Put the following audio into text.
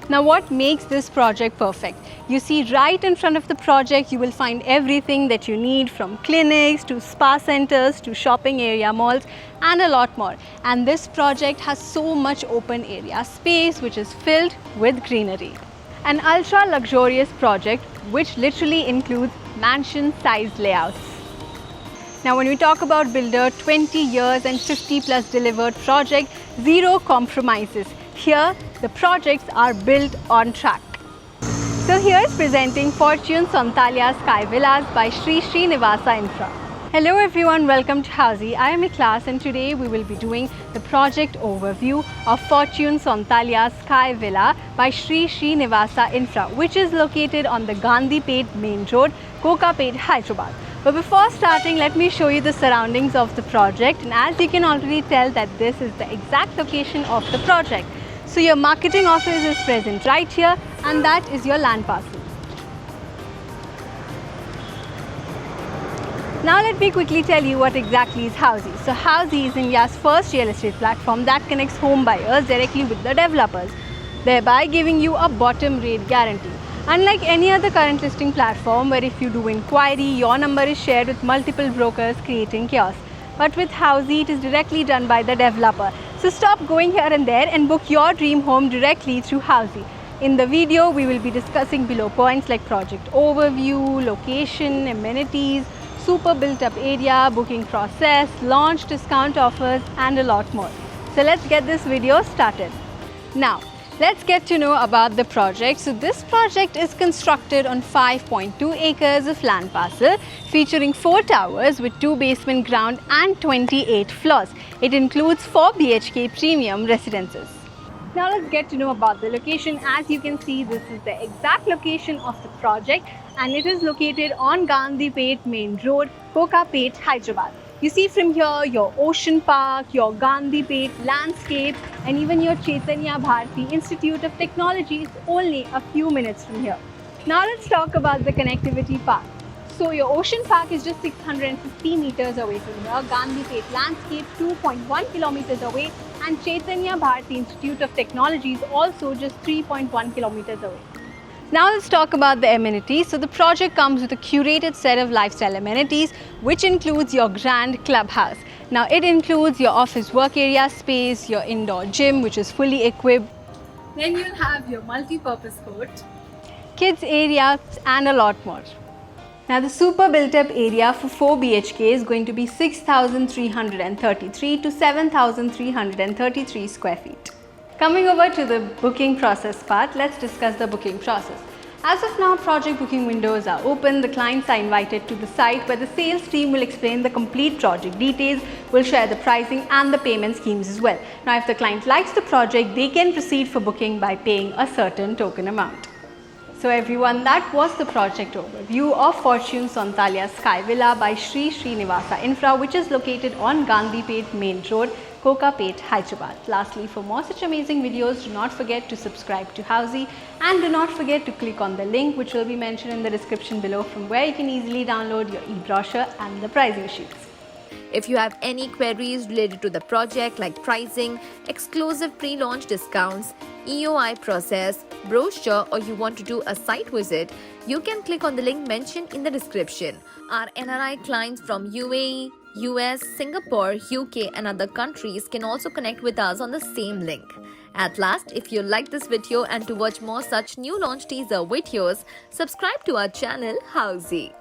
Now what makes this project perfect? You see, right in front of the project you will find everything that you need, from clinics to spa centers to shopping area malls and a lot more. And this project has so much open area space which is filled with greenery. An ultra luxurious project which literally includes mansion-sized layouts. Now when we talk about builder, 20 years and 50 plus delivered project, zero compromises. Here the projects are built on track. So here is presenting Fortune Sontalia Sky Villas by Sri Srinivasa Infra. Hello everyone, welcome to Housey. I am Ikhlas and today we will be doing the project overview of Fortune Sontalia Sky Villa by Sri Srinivasa Infra, which is located on the Gandhipet main road, Kokapet, Hyderabad. But before starting, let me show you the surroundings of the project, and as you can already tell that this is the exact location of the project. So your marketing office is present right here, and that is your land parcel. Now let me quickly tell you what exactly is Housey. So Housey is India's first real estate platform that connects home buyers directly with the developers, thereby giving you a bottom rate guarantee. Unlike any other current listing platform where if you do inquiry, your number is shared with multiple brokers creating chaos. But with Housey, it is directly done by the developer. So stop going here and there and book your dream home directly through Housey. In the video, we will be discussing below points like project overview, location, amenities, super built up area, booking process, launch discount offers and a lot more. So let's get this video started. Now, let's get to know about the project. So this project is constructed on 5.2 acres of land parcel featuring 4 towers with 2 basement ground and 28 floors. It includes 4 BHK premium residences. Now let's get to know about the location. As you can see, this is the exact location of the project and it is located on Gandhipet main road, Kokapet, Hyderabad. You see from here your Ocean Park, your Gandhipet landscape and even your Chaitanya Bharati Institute of Technology is only a few minutes from here. Now let's talk about the connectivity part. So your Ocean Park is just 650 meters away from here, Gandhipet landscape 2.1 kilometers away and Chaitanya Bharati Institute of Technology is also just 3.1 kilometers away. Now let's talk about the amenities. So the project comes with a curated set of lifestyle amenities which includes your grand clubhouse. Now it includes your office work area space, your indoor gym which is fully equipped. Then you'll have your multi-purpose court, kids area and a lot more. Now the super built up area for 4 BHK is going to be 6,333 to 7,333 square feet. Coming over to the booking process part, let's discuss the booking process. As of now, project booking windows are open. The clients are invited to the site where the sales team will explain the complete project details, will share the pricing and the payment schemes as well. Now if the client likes the project, they can proceed for booking by paying a certain token amount. So everyone, that was the project overview of Fortune Sontalia Sky Villa by Sri Srinivasa Infra, which is located on Gandhipet main road, Kokapet, Hyderabad. Lastly, for more such amazing videos, do not forget to subscribe to Housey and do not forget to click on the link which will be mentioned in the description below, from where you can easily download your e-brochure and the pricing sheets. If you have any queries related to the project like pricing, exclusive pre-launch discounts, EOI process, brochure or you want to do a site visit, you can click on the link mentioned in the description. Our NRI clients from UAE, US, Singapore, UK and other countries can also connect with us on the same link. At last, if you like this video and to watch more such new launch teaser videos, subscribe to our channel Housey.